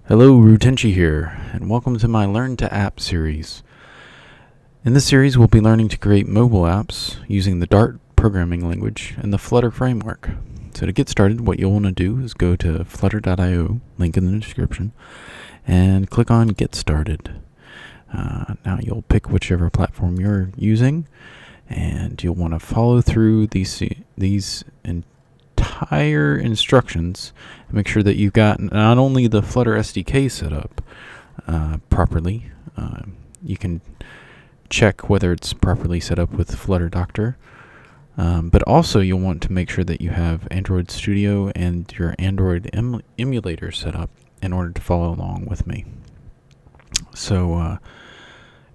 Hello, Rutenchi here, and welcome to my Learn2App series. In this series, we'll be learning to create mobile apps using the Dart programming language and the Flutter framework. So to get started, what you'll want to do is go to flutter.io, link in the description, and click on Get Started. Now you'll pick whichever platform you're using, and you'll want to follow through these entire instructions and make sure that you've got not only the Flutter SDK set up properly. You can check whether it's properly set up with Flutter Doctor, but also you'll want to make sure that you have Android Studio and your Android emulator set up in order to follow along with me. So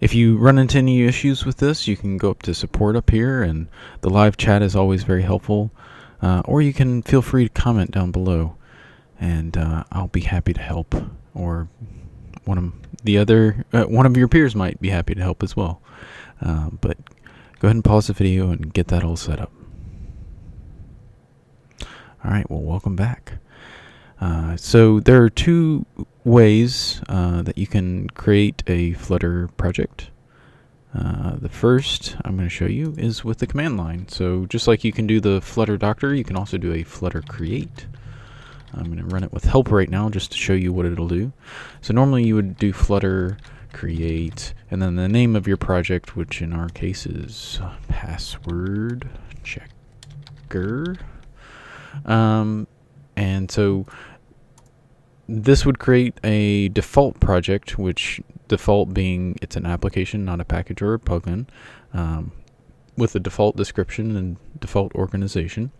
if you run into any issues with this, you can go up to support up here, and the live chat is always very helpful. Or you can feel free to comment down below, and I'll be happy to help. Or one of your peers might be happy to help as well. But go ahead and pause the video and get that all set up. All right. Well, welcome back. So there are two ways that you can create a Flutter project. The first I'm going to show you is with the command line. So just like you can do the Flutter Doctor, you can also do a Flutter Create. I'm going to run it with help right now just to show you what it'll do. So normally you would do Flutter Create and then the name of your project, which in our case is password checker. And so this would create a default project, which default being it's an application, not a package or a plugin, with a default description and default organization,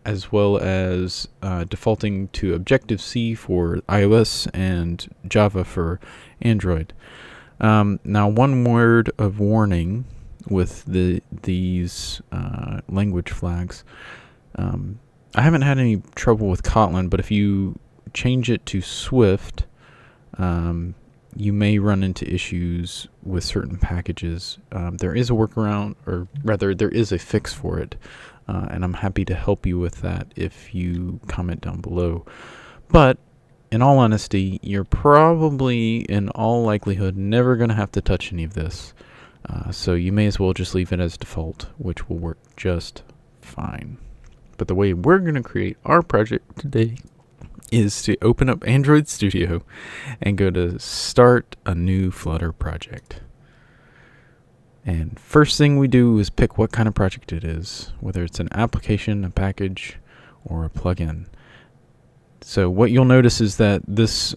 as well as defaulting to Objective-C for iOS and Java for Android. Now, one word of warning with these language flags. I haven't had any trouble with Kotlin, but if you change it to Swift, you may run into issues with certain packages. There is a workaround, or rather there is a fix for it, and I'm happy to help you with that if you comment down below. But in all honesty, you're probably in all likelihood never going to have to touch any of this, so you may as well just leave it as default, which will work just fine. But the way we're going to create our project today is to open up Android Studio and go to Start a New Flutter Project. And first thing we do is pick what kind of project it is, whether it's an application, a package, or a plugin. So what you'll notice is that this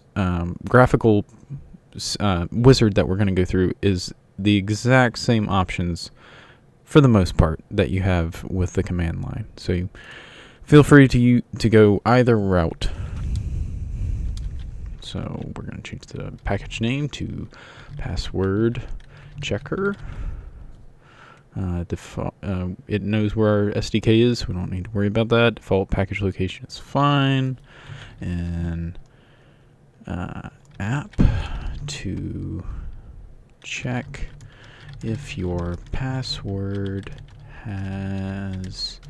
graphical wizard that we're going to go through is the exact same options for the most part that you have with the command line. So you feel free to go either route. So we're going to change the package name to password checker. It knows where our SDK is. We don't need to worry about that. Default package location is fine. And app to check if your password has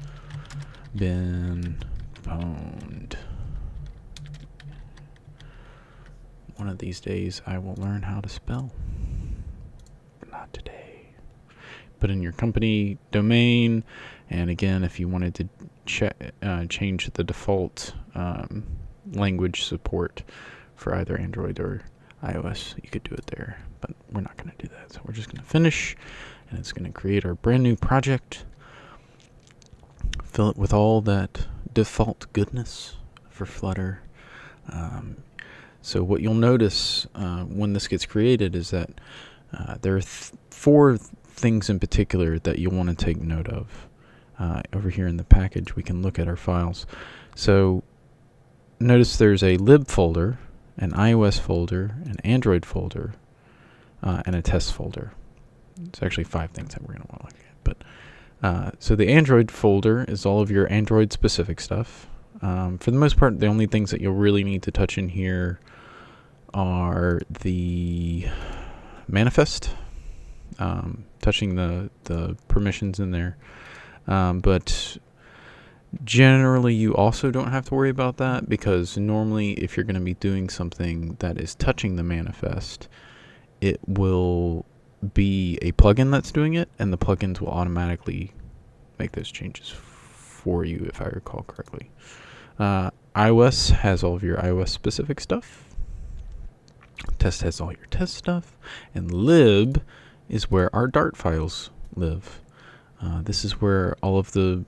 been pwned. One of these days I will learn how to spell. Not today. Put in your company domain, and again, if you wanted to change the default language support for either Android or iOS, you could do it there, but we're not going to do that. So we're just going to finish, and it's going to create our brand new project. Fill it with all that default goodness for Flutter. So what you'll notice when this gets created is that there are four things in particular that you'll want to take note of. Over here in the package, we can look at our files. So notice there's a lib folder, an iOS folder, an Android folder, and a test folder. It's actually 5 things that we're going to want to look at. But so the Android folder is all of your Android specific stuff. For the most part, the only things that you'll really need to touch in here are the manifest, touching the permissions in there. But Generally, you also don't have to worry about that, because normally if you're going to be doing something that is touching the manifest, it will be a plugin that's doing it, and the plugins will automatically make those changes for you, if I recall correctly. iOS has all of your iOS specific stuff. Test has all your test stuff. And lib is where our Dart files live. This is where all of the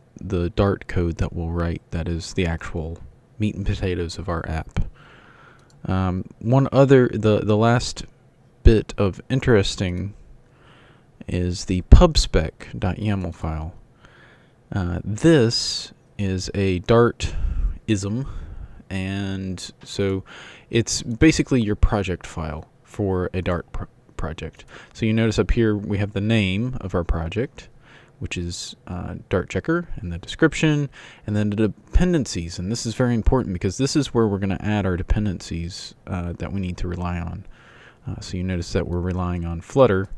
Dart code that we'll write, that is the actual meat and potatoes of our app. The last bit of interesting is the pubspec.yaml file. This is a Dart ism, and so it's basically your project file for a Dart project. So you notice up here we have the name of our project, which is Dart Checker, and the description, and then the dependencies. And this is very important, because this is where we're going to add our dependencies that we need to rely on. So you notice that we're relying on Flutter,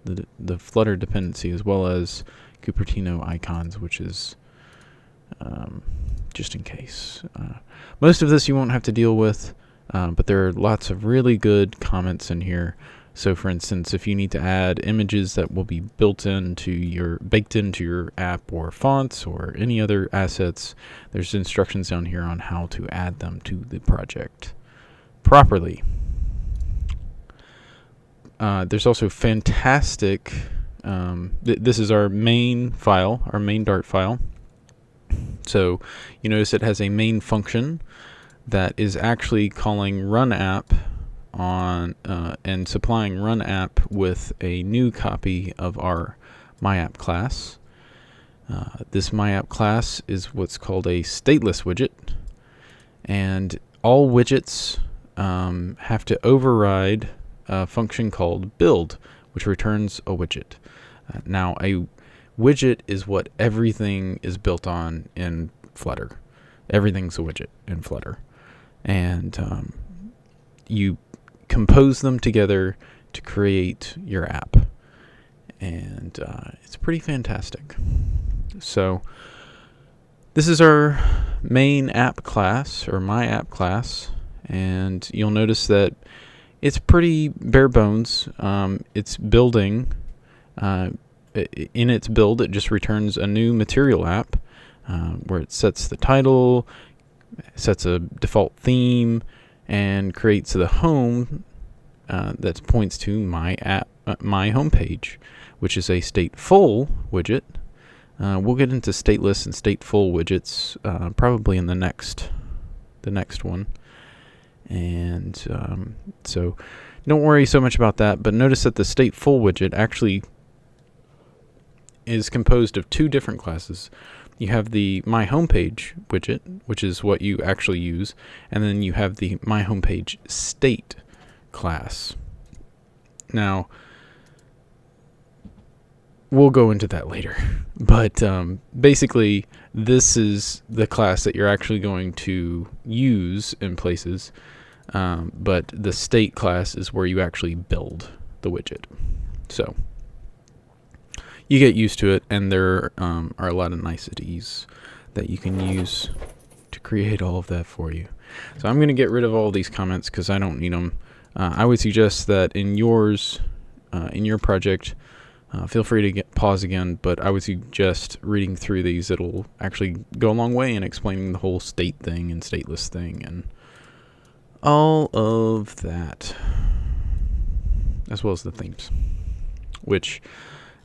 the Flutter dependency, as well as Cupertino icons, which is just in case. Most of this you won't have to deal with, but there are lots of really good comments in here. So for instance, if you need to add images that will be baked into your app, or fonts, or any other assets, there's instructions down here on how to add them to the project properly. There's also fantastic, this is our main file, our main Dart file. So you notice it has a main function that is actually calling run_app on and supplying run_app with a new copy of our myApp class. This myApp class is what's called a stateless widget, and all widgets have to override a function called build, which returns a widget. Now, a widget is what everything is built on in Flutter. Everything's a widget in Flutter, and you compose them together to create your app, and it's pretty fantastic. So this is our main app class, or my app class, and you'll notice that it's pretty bare bones. It's building. In its build, it just returns a new material app where it sets the title, sets a default theme, and creates the home that points to my app, my homepage, which is a stateful widget. We'll get into stateless and stateful widgets probably in the next one, and so don't worry so much about that. But notice that the stateful widget actually is composed of two different classes. You have the My Homepage widget, which is what you actually use, and then you have the My Homepage State class. Now, we'll go into that later, but basically this is the class that you're actually going to use in places, but the state class is where you actually build the widget. So you get used to it, and there are a lot of niceties that you can use to create all of that for you. So I'm going to get rid of all these comments because I don't need them. I would suggest that in yours, in your project, feel free to pause again, but I would suggest reading through these. It'll actually go a long way in explaining the whole state thing and stateless thing and all of that, as well as the themes, which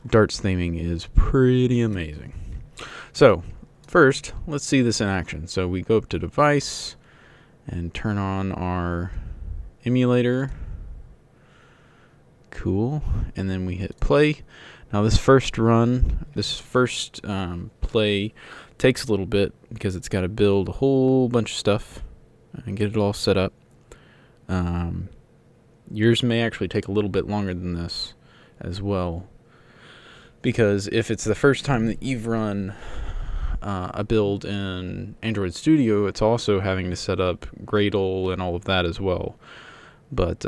Dart's theming is pretty amazing. So first, let's see this in action. So we go up to Device and turn on our emulator. Cool. And then we hit play. Now this first play takes a little bit because it's got to build a whole bunch of stuff and get it all set up. Yours may actually take a little bit longer than this as well, because if it's the first time that you've run a build in Android Studio, it's also having to set up Gradle and all of that as well. But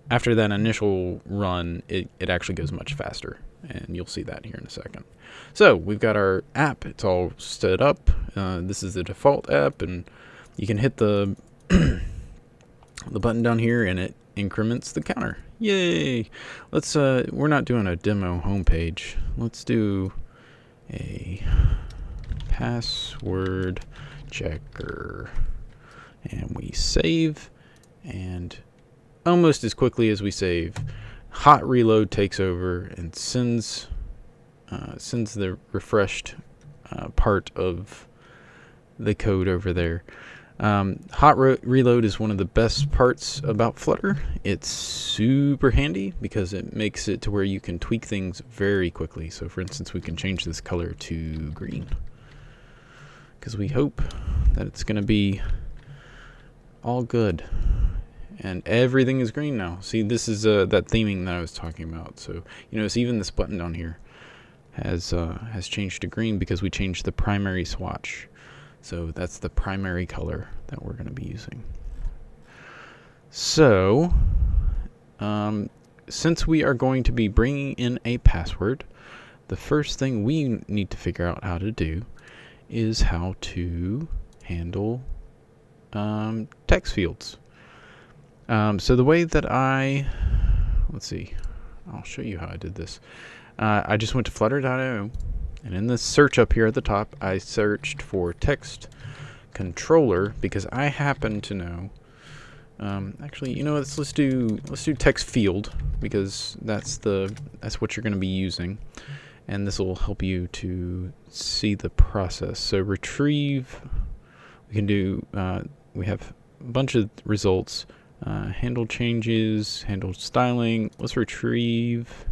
after that initial run, it actually goes much faster. and you'll see that here in a second. So we've got our app. It's all set up. This is the default app, and you can hit the the button down here, and it increments the counter. Yay! Let's we're not doing a demo homepage. Let's do a password checker, and we save, and almost as quickly as we save, hot reload takes over and sends the refreshed part of the code over there. Hot reload is one of the best parts about Flutter. It's super handy because it makes it to where you can tweak things very quickly. So for instance, we can change this color to green because we hope that it's going to be all good. And everything is green now. See, this is that theming that I was talking about. So you notice even this button down here has changed to green because we changed the primary swatch. So that's the primary color that we're going to be using. So since we are going to be bringing in a password, the first thing we need to figure out how to do is how to handle text fields. So the way that let's see, I'll show you how I did this. I just went to flutter.io, and in the search up here at the top, I searched for text controller because I happen to know. Actually, you know, let's do text field because that's what you're going to be using, and this will help you to see the process. So retrieve, we can do. We have a bunch of results. Handle changes, handle styling. Let's retrieve.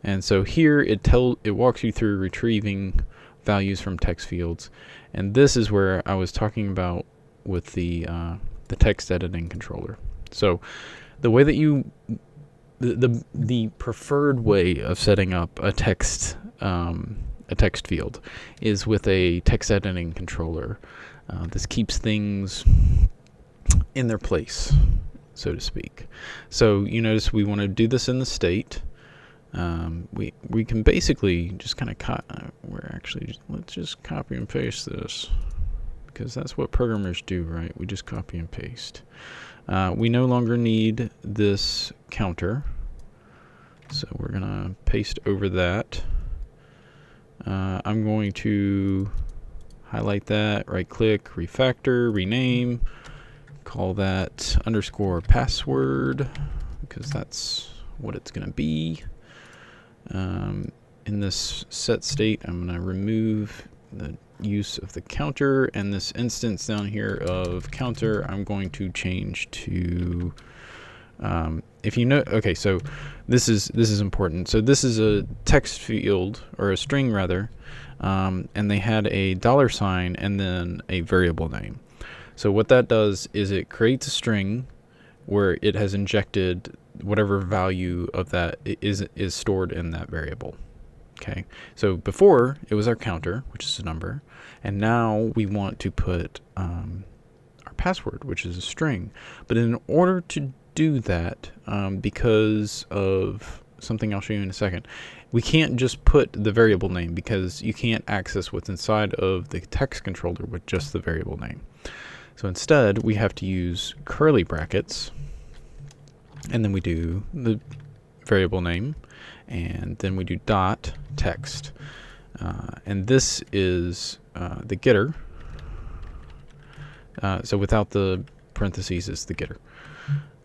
And so here it walks you through retrieving values from text fields, and this is where I was talking about with the text editing controller. So the way that the preferred way of setting up a text field is with a text editing controller. This keeps things in their place, so to speak. So you notice we want to do this in the state. We can basically just kind of let's just copy and paste this because that's what programmers do, right? We just copy and paste. We no longer need this counter, so we're gonna paste over that. I'm going to highlight that, right click, refactor, rename, call that _ password because that's what it's gonna be. In this set state, I'm going to remove the use of the counter, and this instance down here of counter I'm going to change to if you know, okay, so this is important. So this is a text field, or a string rather, and they had a $sign and then a variable name. So what that does is it creates a string where it has injected whatever value of that is stored in that variable. Okay, so before it was our counter, which is a number, and now we want to put our password, which is a string. But in order to do that, because of something I'll show you in a second, we can't just put the variable name because you can't access what's inside of the text controller with just the variable name. So instead, we have to use curly brackets, and then we do the variable name, and then we do dot text, and this is the getter. So without the parentheses is the getter,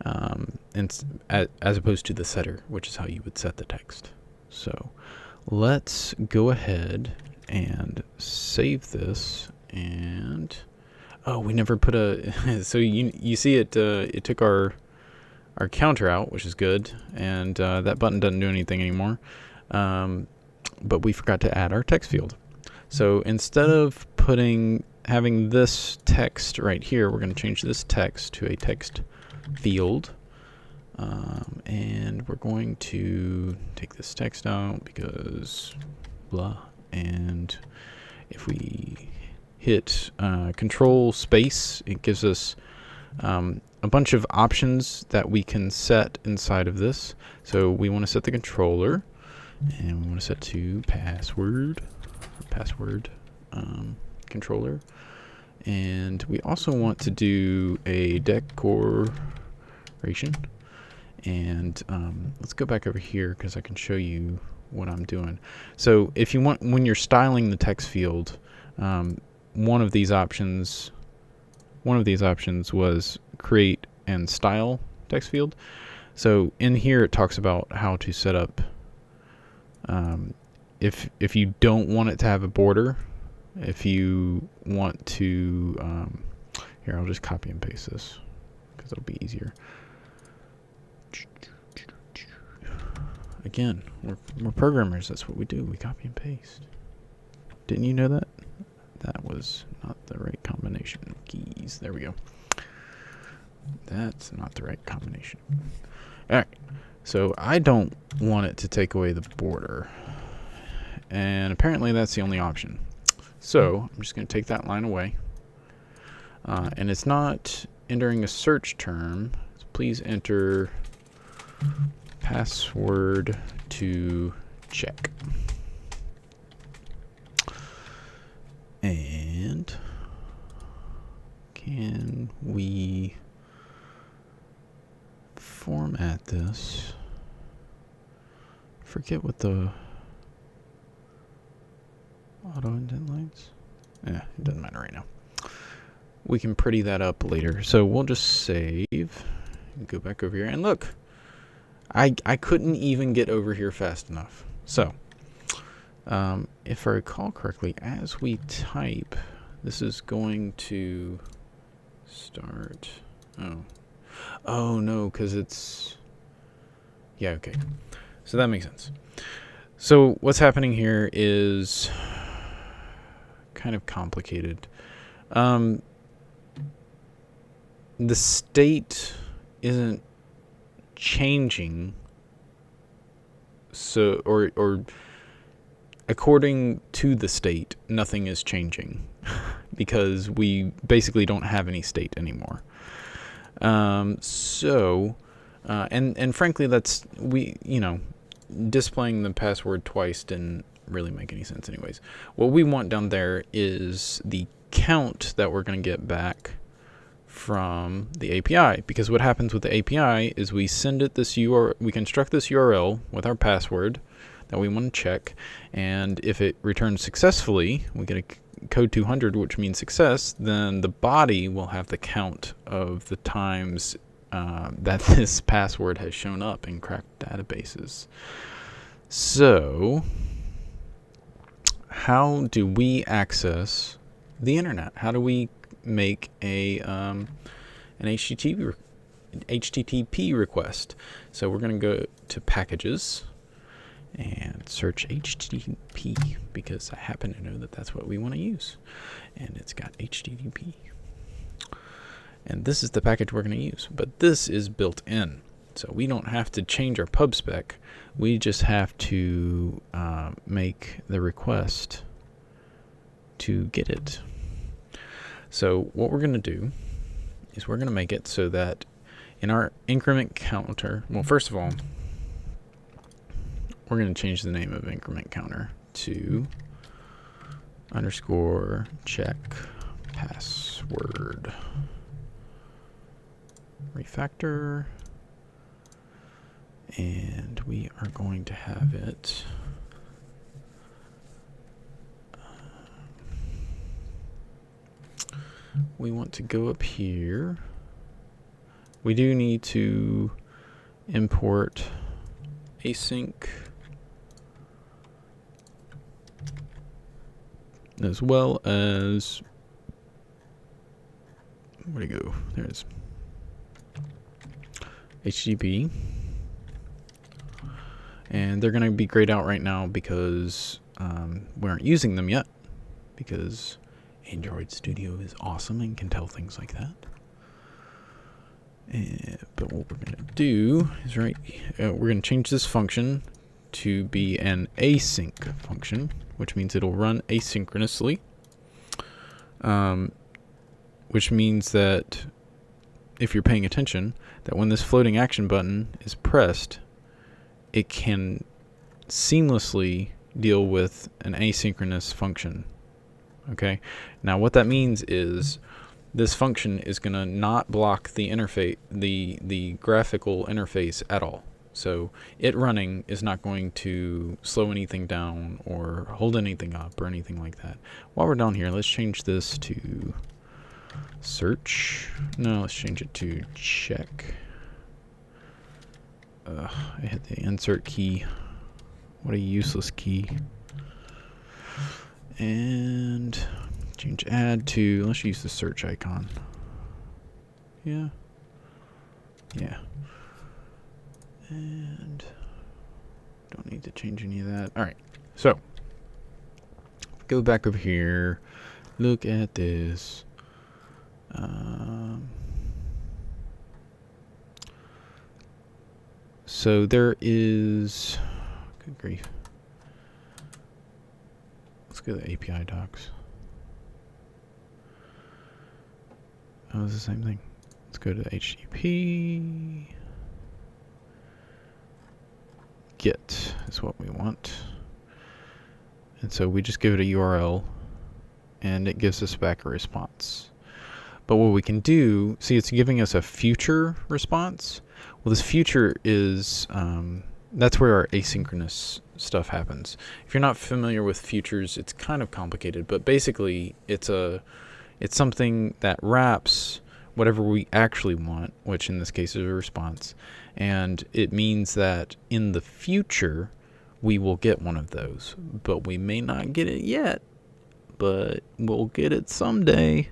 and as opposed to the setter, which is how you would set the text. So let's go ahead and save this. And oh, we never put a so you see it it took our counter out, which is good, and that button doesn't do anything anymore, but we forgot to add our text field. So instead of having this text right here, we're going to change this text to a text field, and we're going to take this text out because blah, and if we hit control space, it gives us a bunch of options that we can set inside of this. So we want to set the controller, And we want to set to password controller. And we also want to do a decoration. And let's go back over here because I can show you what I'm doing. So if you want, when you're styling the text field, one of these options was create and style text field. So in here it talks about how to set up, if you don't want it to have a border, if you want to, here, I'll just copy and paste this because it'll be easier. Again, we're programmers. That's what we do. We copy and paste. Didn't you know that? That was not the right combination of keys. There we go. That's not the right combination. All right. So I don't want it to take away the border. And apparently that's the only option. So I'm just going to take that line away. And it's not entering a search term. So please enter password to check. And can we format this? Forget what the auto indent lines. Yeah, it doesn't matter right now. We can pretty that up later. So we'll just save and go back over here and look. I couldn't even get over here fast enough. So if I recall correctly, as we type, this is going to start. Oh no, because it's, yeah, okay. So that makes sense. So what's happening here is kind of complicated. The state isn't changing, so or according to the state, nothing is changing because we basically don't have any state anymore. And frankly, that's, displaying the password twice didn't really make any sense anyways. What we want down there is the count that we're going to get back from the API, because what happens with the API is we send it this URL, we construct this URL with our password that we want to check, and if it returns successfully, we get a code 200, which means success. Then the body will have the count of the times that this password has shown up in cracked databases. So how do we access the internet? How do we make an HTTP request? So we're going to go to packages and search HTTP because I happen to know that that's what we want to use, and it's got HTTP. And this is the package we're going to use, but this is built in, so we don't have to change our pub spec. We just have to make the request to get it. So what we're going to do is we're going to make it so that in our increment counter, well, first of all, we're going to change the name of increment counter to _ check password refactor, and we are going to have it we want to go up here. We do need to import async as well as, where'd it go? There it is. HTTP. And they're going to be grayed out right now because we aren't using them yet, because Android Studio is awesome and can tell things like that. But what we're going to do is we're going to change this function to be an async function, which means it'll run asynchronously, which means that if you're paying attention, that when this floating action button is pressed, it can seamlessly deal with an asynchronous function. Okay, now what that means is this function is going to not block the interface, the graphical interface at all. So it running is not going to slow anything down or hold anything up or anything like that. While we're down here, let's change this to search. No, let's change it to check. I hit the insert key. What a useless key. And change add to, let's use the search icon. Yeah. And don't need to change any of that. All right. So go back over here. Look at this. So there is, good grief. Let's go to the API docs. Oh, it's the same thing. Let's go to HTTP. Get is what we want. And so we just give it a URL and it gives us back a response. But what we can do, see, it's giving us a future response. Well, this future is, that's where our asynchronous stuff happens. If you're not familiar with futures, it's kind of complicated, but basically it's something that wraps whatever we actually want, which in this case is a response, and it means that in the future we will get one of those, but we may not get it yet, but we'll get it someday.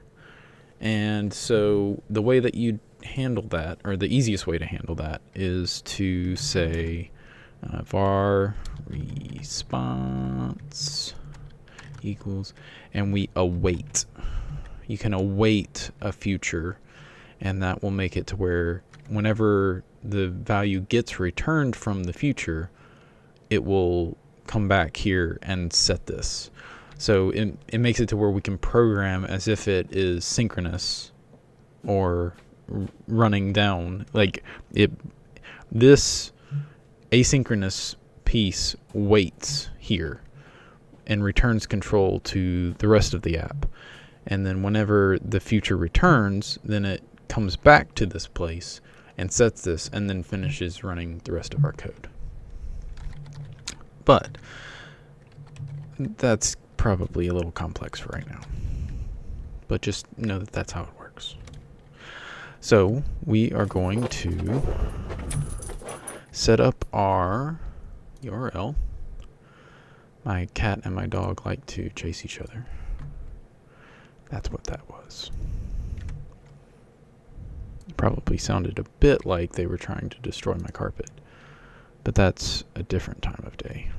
And so the way that you handle that, or the easiest way to handle that, is to say var response equals, and we await. You can await a future, and that will make it to where whenever the value gets returned from the future, it will come back here and set this. So it makes it to where we can program as if it is synchronous or running down. Like this asynchronous piece waits here and returns control to the rest of the app. And then whenever the future returns, then it comes back to this place and sets this and then finishes running the rest of our code. But that's probably a little complex for right now. But just know that that's how it works. So we are going to set up our URL. My cat and my dog like to chase each other. That's what that was. It probably sounded a bit like they were trying to destroy my carpet, but that's a different time of day.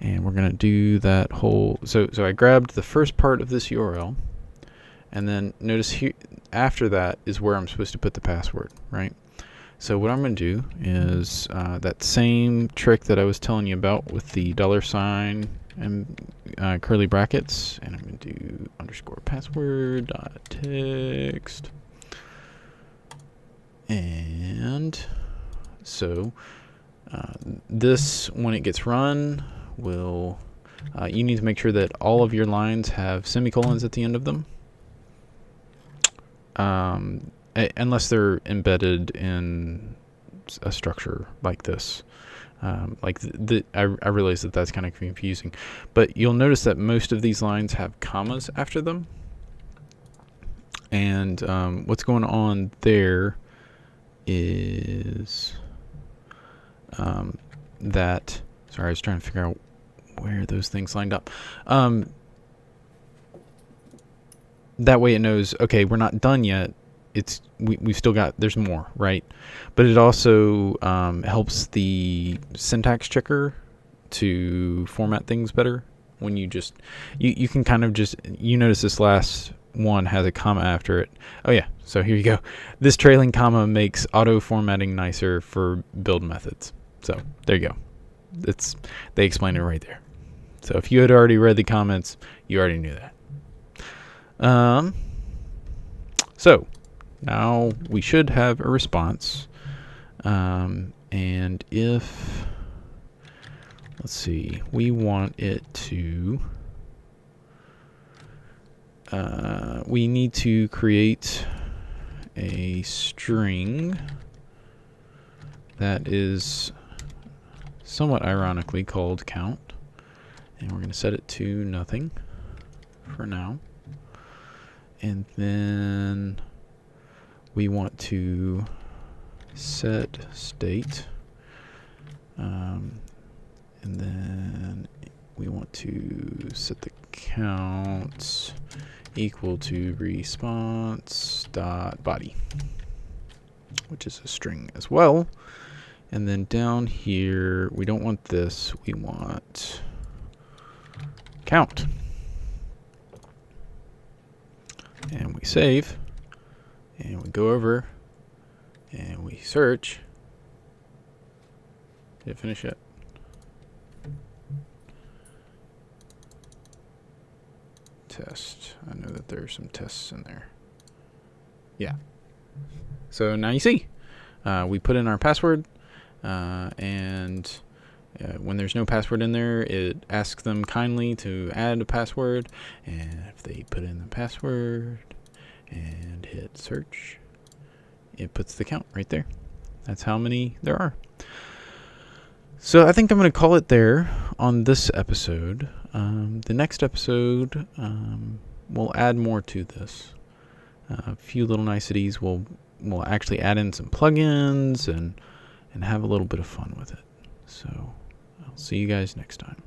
And we're going to do that whole, so I grabbed the first part of this URL, and then notice here after that is where I'm supposed to put the password, right? So what I'm going to do is that same trick that I was telling you about with the $sign and curly brackets, and I'm going to do _password .text. And so this, when it gets run, will you need to make sure that all of your lines have semicolons at the end of them, unless they're embedded in a structure like this. I realize that that's kind of confusing, but you'll notice that most of these lines have commas after them. And what's going on there is that, sorry, I was trying to figure out where those things lined up. That way it knows, okay, we're not done yet. We've still got, there's more, right? But it also helps the syntax checker to format things better. When you just, you can kind of just, you notice this last one has a comma after it. Oh yeah, so here you go. This trailing comma makes auto formatting nicer for build methods. So there you go. They explain it right there. So if you had already read the comments, you already knew that. So now we should have a response. And if let's see, we want it to, we need to create a string that is somewhat ironically called count, and we're going to set it to nothing for now. And then we want to set state, and then we want to set the count equal to response.body, which is a string as well. And then down here, we don't want this, we want count. And we save, and we go over, and we search. Did it finish yet? Test. I know that there are some tests in there. Yeah. So now you see, we put in our password, and when there's no password in there, it asks them kindly to add a password, and if they put in the password and hit search, it puts the count right there. That's how many there are. So I think I'm going to call it there on this episode. The next episode, we'll add more to this. A few little niceties. We'll actually add in some plugins and have a little bit of fun with it. So I'll see you guys next time.